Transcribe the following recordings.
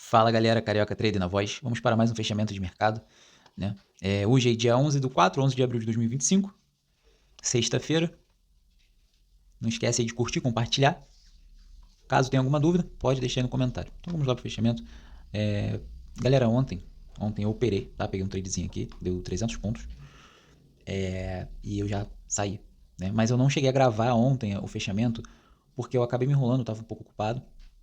Fala galera, Carioca Trader na voz. Vamos para mais um fechamento de mercado, né? Hoje é dia 11 de abril de 2025, sexta-feira. Não esquece aí de curtir, compartilhar. Caso tenha alguma dúvida, pode deixar aí no comentário. Então vamos lá para o fechamento. Galera, ontem eu operei, tá? Peguei um tradezinho aqui, deu 300 pontos. E eu já saí, né? Mas eu não cheguei a gravar ontem o fechamento porque eu acabei me enrolando, eu tava um pouco ocupado,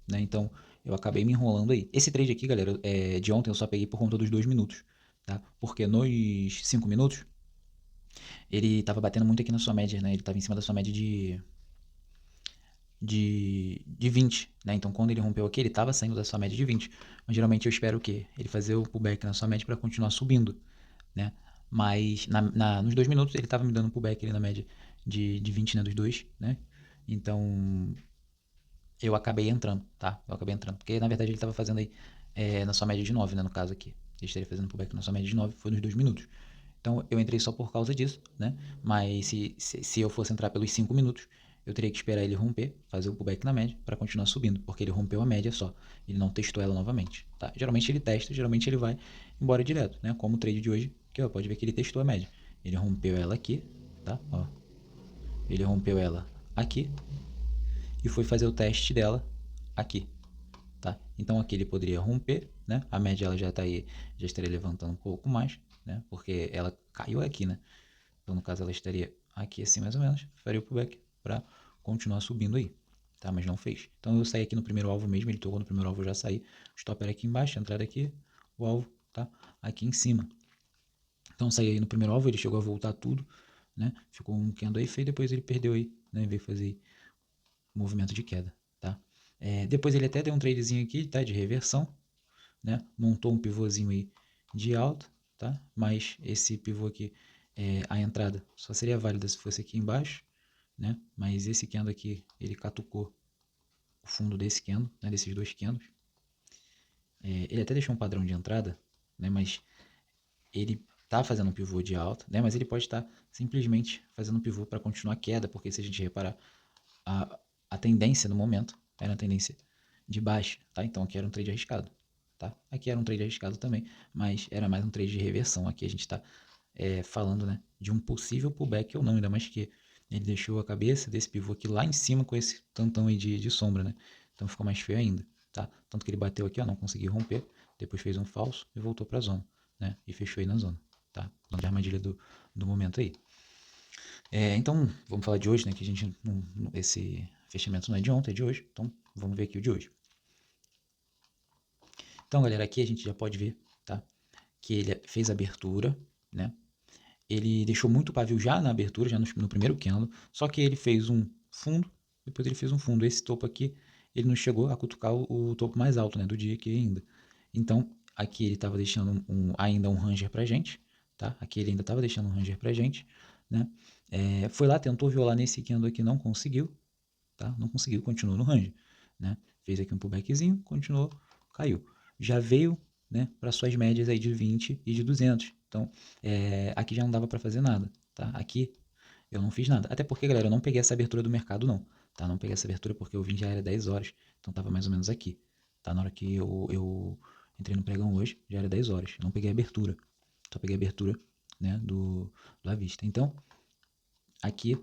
né? Então eu acabei me enrolando aí. Esse trade aqui, galera, de ontem eu só peguei por conta dos 2 minutos, tá? Porque nos 5 minutos ele tava batendo muito aqui na sua média, né? Ele tava em cima da sua média de 20, né? Então quando ele rompeu aqui, ele tava saindo da sua média de 20. Mas geralmente eu espero o quê? Ele fazer o pullback na sua média para continuar subindo, né? Mas nos 2 minutos ele tava me dando um pullback ali na média de 20, né? Dos dois, né? Então eu acabei entrando, tá? Eu acabei entrando. Porque na verdade ele tava fazendo aí na sua média de 9, né? No caso aqui. Ele estaria fazendo pullback na sua média de 9, foi nos 2 minutos. Então eu entrei só por causa disso, né? Mas se eu fosse entrar pelos 5 minutos, eu teria que esperar ele romper, fazer o pullback na média para continuar subindo, porque ele rompeu a média só. Ele não testou ela novamente, tá? Geralmente ele testa, geralmente ele vai embora direto, né? Como o trade de hoje, que ó, pode ver que ele testou a média. Ele rompeu ela aqui, tá? Ó. Ele rompeu ela aqui e foi fazer o teste dela aqui, tá? Então aqui ele poderia romper, né? A média ela já tá aí, já estaria levantando um pouco mais, né? Porque ela caiu aqui, né? Então no caso ela estaria aqui assim mais ou menos, faria o pullback para continuar subindo aí, tá? Mas não fez. Então eu saí aqui no primeiro alvo mesmo, ele tocou no primeiro alvo, eu já saí. O stop era aqui embaixo, a entrada aqui, o alvo tá aqui em cima. Então saí aí no primeiro alvo, ele chegou a voltar tudo, né? Ficou um candle aí feio, depois ele perdeu aí, né? Veio fazer movimento de queda, tá? Depois ele até deu um tradezinho aqui, tá? De reversão, né? Montou um pivôzinho aí de alta, tá? Mas esse pivô aqui, a entrada só seria válida se fosse aqui embaixo, né? Mas esse candle aqui, ele catucou o fundo desse candle, né? Desses dois candles. Ele até deixou um padrão de entrada, né? Mas ele tá fazendo um pivô de alta, né? Mas ele pode estar simplesmente fazendo um pivô para continuar a queda, porque se a gente reparar, a tendência no momento era uma tendência de baixa, tá? Então aqui era um trade arriscado, tá? Aqui era um trade arriscado também, mas era mais um trade de reversão. Aqui a gente está falando, né, de um possível pullback ou não, ainda mais que ele deixou a cabeça desse pivô aqui lá em cima com esse tantão aí de sombra, né? Então ficou mais feio ainda, tá? Tanto que ele bateu aqui, ó, não conseguiu romper, depois fez um falso e voltou para a zona, né? E fechou aí na zona, tá? Zona de armadilha do momento aí. Então, vamos falar de hoje, né? Que a gente esse fechamento não é de ontem, é de hoje. Então, vamos ver aqui o de hoje. Então, galera, aqui a gente já pode ver, tá? Que ele fez a abertura, né? Ele deixou muito pavio já na abertura, já no primeiro candle. Só que ele fez um fundo, depois ele fez um fundo. Esse topo aqui, ele não chegou a cutucar o topo mais alto, né? Do dia aqui ainda. Então, aqui ele estava deixando ainda um ranger pra gente, tá? Aqui ele ainda estava deixando um ranger pra gente, né? Foi lá, tentou violar nesse candle aqui, não conseguiu, tá? Não conseguiu, continuou no range, né? Fez aqui um pullbackzinho, continuou, caiu. Já veio, né, para suas médias aí de 20 e de 200. Então, aqui já não dava para fazer nada, tá? Aqui eu não fiz nada. Até porque, galera, eu não peguei essa abertura do mercado não, tá? Não peguei essa abertura porque eu vim já era 10 horas, então tava mais ou menos aqui, tá? Na hora que eu entrei no pregão hoje, já era 10 horas. Eu não peguei a abertura, só peguei a abertura, né, do à vista. Então, aqui,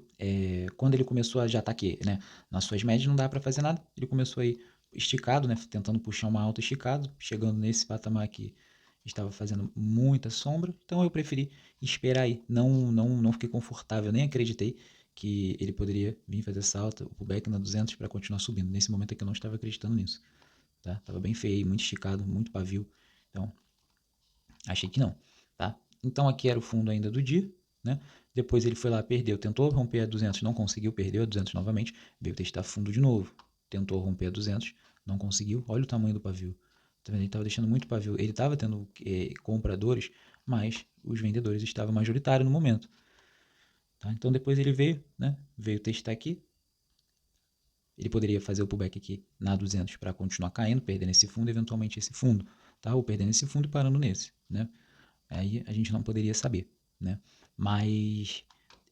quando ele começou a já tá aqui, né, nas suas médias não dá para fazer nada, ele começou aí esticado, né, tentando puxar uma alta esticado, chegando nesse patamar aqui, estava fazendo muita sombra, então eu preferi esperar aí, não fiquei confortável, nem acreditei que ele poderia vir fazer essa alta, o pullback na 200 para continuar subindo, nesse momento aqui eu não estava acreditando nisso, tá, tava bem feio, muito esticado, muito pavio, então achei que não, tá? Então aqui era o fundo ainda do dia, né? Depois ele foi lá, perdeu, tentou romper a 200, não conseguiu, perdeu a 200 novamente, veio testar fundo de novo, tentou romper a 200, não conseguiu, olha o tamanho do pavio, tá vendo? Ele estava deixando muito pavio, ele estava tendo compradores, mas os vendedores estavam majoritários no momento, tá? Então depois ele veio, né? Veio testar aqui, ele poderia fazer o pullback aqui na 200 para continuar caindo, perdendo esse fundo, eventualmente esse fundo, tá? Ou perdendo esse fundo e parando nesse, né? Aí a gente não poderia saber, né? Mas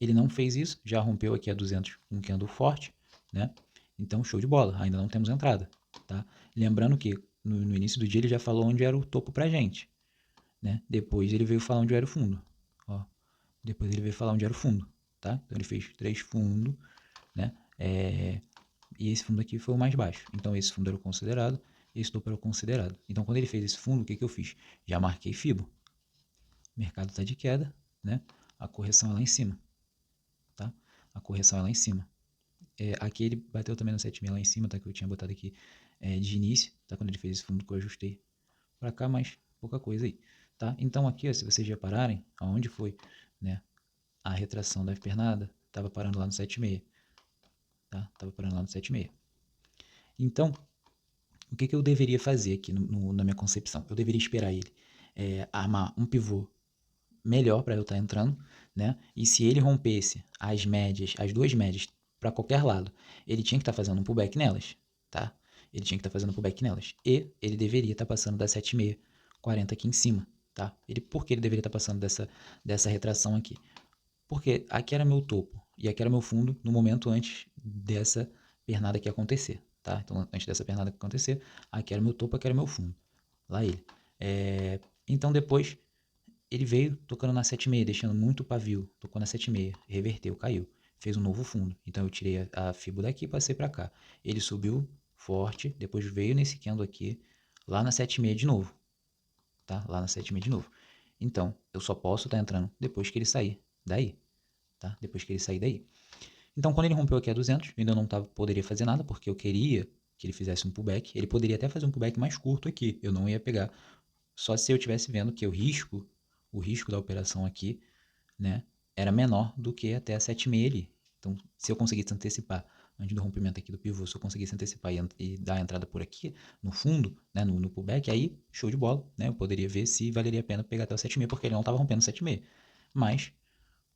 ele não fez isso, já rompeu aqui a 200 um candle forte, né? Então show de bola, ainda não temos entrada, tá? Lembrando que no início do dia ele já falou onde era o topo pra gente, né? Depois ele veio falar onde era o fundo, ó. Depois ele veio falar onde era o fundo, tá? Então ele fez 3 fundos, né? E esse fundo aqui foi o mais baixo. Então esse fundo era o considerado, esse topo era o considerado. Então quando ele fez esse fundo, o que eu fiz? Já marquei Fibo. O mercado está de queda, né? A correção é lá em cima, tá? A correção é lá em cima. Aqui ele bateu também no 7.6 lá em cima, tá? Que eu tinha botado aqui de início, tá? Quando ele fez esse fundo que eu ajustei para cá, mas pouca coisa aí, tá? Então aqui, ó, se vocês repararem, aonde foi, né? A retração da pernada, tava parando lá no 7.6, tá? Tava parando lá no 7.6. Então, o que eu deveria fazer aqui na minha concepção? Eu deveria esperar ele armar um pivô melhor para eu estar entrando, né? E se ele rompesse as médias, as duas médias para qualquer lado, ele tinha que estar fazendo um pullback nelas, tá? Ele tinha que estar fazendo um pullback nelas. E ele deveria estar passando da 7.640 aqui em cima, tá? Por que ele deveria estar passando dessa retração aqui? Porque aqui era meu topo e aqui era meu fundo no momento antes dessa pernada aqui acontecer, tá? Então, antes dessa pernada acontecer, aqui era meu topo, aqui era meu fundo. Lá ele. Então, depois, ele veio tocando na 7.6, deixando muito pavio. Tocou na 7.6, reverteu, caiu. Fez um novo fundo. Então, eu tirei a fibo daqui e passei para cá. Ele subiu forte, depois veio nesse candle aqui, lá na 7.6 de novo, tá? Lá na 7.6 de novo. Então, eu só posso estar entrando depois que ele sair daí, tá? Depois que ele sair daí. Então, quando ele rompeu aqui a 200, eu ainda não poderia fazer nada, porque eu queria que ele fizesse um pullback. Ele poderia até fazer um pullback mais curto aqui, eu não ia pegar. Só se eu estivesse vendo que o risco da operação aqui, né, era menor do que até a 7,6 ali. Então, se eu conseguisse antecipar antes do rompimento aqui do pivô, se eu conseguisse antecipar e dar a entrada por aqui, no fundo, né, no pullback, aí show de bola, né, eu poderia ver se valeria a pena pegar até o 7,6, porque ele não estava rompendo o 7,6. Mas,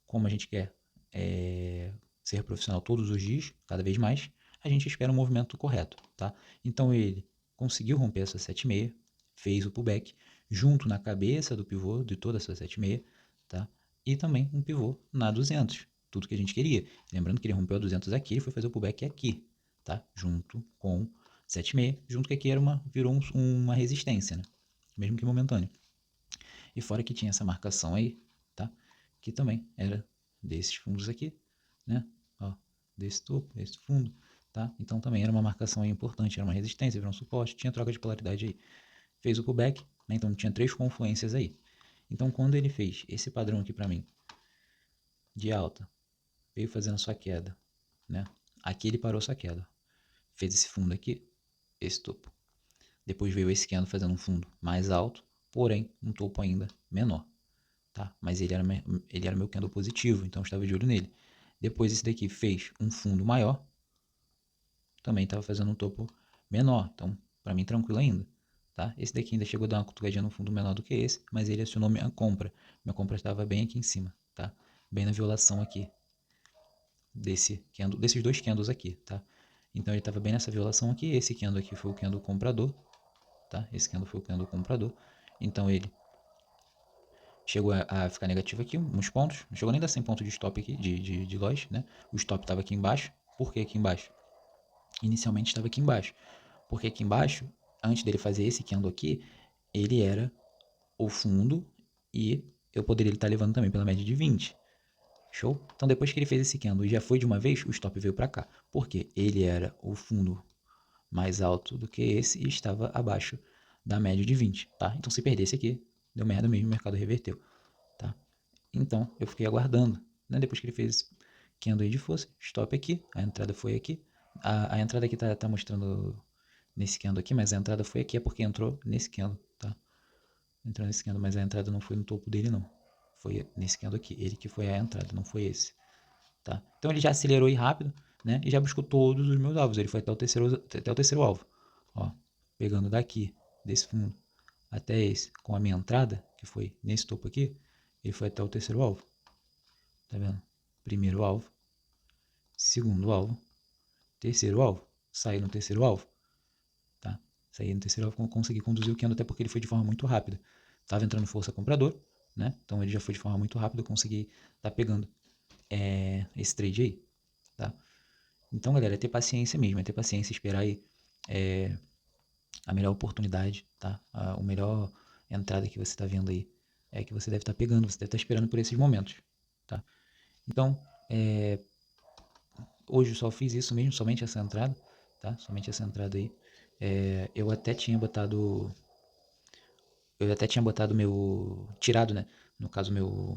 como a gente quer ser profissional todos os dias, cada vez mais, a gente espera um movimento correto, tá? Então ele conseguiu romper essa 7,6, fez o pullback junto na cabeça do pivô de toda essa 7,6, tá? E também um pivô na 200, tudo que a gente queria. Lembrando que ele rompeu a 200 aqui, ele foi fazer o pullback aqui, tá? Junto com 7,6, junto que aqui virou uma resistência, né? Mesmo que momentâneo. E fora que tinha essa marcação aí, tá? Que também era desses fundos aqui, né? Ó, desse topo, desse fundo, tá? Então também era uma marcação aí importante, era uma resistência, era um suporte, tinha troca de polaridade aí. Fez o pullback, né? Então tinha 3 confluências aí. Então quando ele fez esse padrão aqui para mim, de alta, veio fazendo sua queda, né? Aqui ele parou sua queda. Fez esse fundo aqui, esse topo. Depois veio esse candle fazendo um fundo mais alto, porém um topo ainda menor. Tá? Mas ele era meu candle positivo, então eu estava de olho nele. Depois esse daqui fez um fundo maior, também estava fazendo um topo menor, então para mim tranquilo ainda. Tá? Esse daqui ainda chegou a dar uma cutucadinha no fundo menor do que esse, mas ele acionou minha compra. Minha compra estava bem aqui em cima, tá? Bem na violação aqui desses dois candles aqui, tá? Então ele estava bem nessa violação aqui. Esse candle aqui foi o candle comprador, tá? Esse candle foi o candle comprador. Então ele chegou a ficar negativo aqui, uns pontos. Não chegou nem a dar 100 pontos de stop aqui, de loss, né? O stop estava aqui embaixo. Por que aqui embaixo? Inicialmente estava aqui embaixo. Porque aqui embaixo, antes dele fazer esse candle aqui, ele era o fundo e eu poderia estar levando também pela média de 20. Show? Então depois que ele fez esse candle e já foi de uma vez, o stop veio para cá. Porque ele era o fundo mais alto do que esse e estava abaixo da média de 20, tá? Então se perdesse aqui, deu merda mesmo, o mercado reverteu, tá? Então eu fiquei aguardando, né? Depois que ele fez candle aí de força, stop aqui, a entrada foi aqui. A entrada aqui tá mostrando nesse candle aqui, mas a entrada foi aqui, é porque entrou nesse candle, tá? Entrou nesse candle, mas a entrada não foi no topo dele não. Foi nesse candle aqui, ele que foi a entrada, não foi esse, tá? Então ele já acelerou aí rápido, né? E já buscou todos os meus alvos, ele foi até o terceiro alvo. Ó, pegando daqui, desse fundo, até esse, com a minha entrada, que foi nesse topo aqui, ele foi até o terceiro alvo. Tá vendo? Primeiro alvo, segundo alvo, terceiro alvo. Saí no terceiro alvo, tá? Saí no terceiro alvo, consegui conduzir o candle, até porque ele foi de forma muito rápida. Tava entrando força comprador, né? Então ele já foi de forma muito rápida, eu consegui tá pegando esse trade aí, tá? Então, galera, é ter paciência mesmo, é ter paciência, esperar aí a melhor oportunidade, tá? O melhor entrada que você está vendo aí é que você deve estar pegando, você deve estar esperando por esses momentos, tá? Então, hoje eu só fiz isso mesmo, somente essa entrada, tá? Somente essa entrada aí. Eu até tinha botado meu, tirado, né? No caso, meu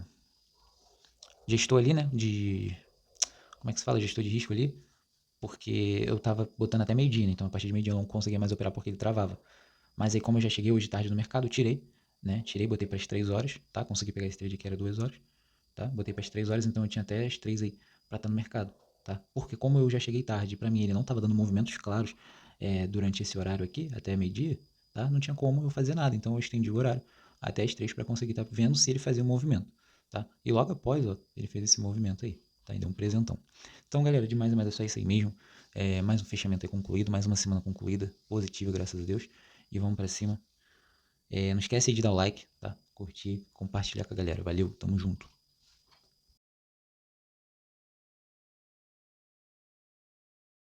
gestor ali, né? Como é que se fala? Gestor de risco ali. Porque eu tava botando até meio-dia, né? Então a partir de meio-dia eu não conseguia mais operar porque ele travava. Mas aí como eu já cheguei hoje tarde no mercado, eu tirei, né? Tirei, botei para as 3 horas, tá? Consegui pegar esse trade que era 2 horas, tá? Botei para as 3 horas, então eu tinha até as 3 aí para estar no mercado, tá? Porque como eu já cheguei tarde, para mim ele não tava dando movimentos claros durante esse horário aqui, até meio-dia, tá? Não tinha como eu fazer nada, então eu estendi o horário até as 3 para conseguir estar vendo se ele fazia o movimento, tá? E logo após, ó, ele fez esse movimento aí, tá? E deu um presentão. Então, galera, de mais é só isso aí mesmo. Mais um fechamento aí concluído, mais uma semana concluída, positiva, graças a Deus. E vamos para cima. Não esquece aí de dar o like, tá? Curtir, compartilhar com a galera. Valeu, tamo junto.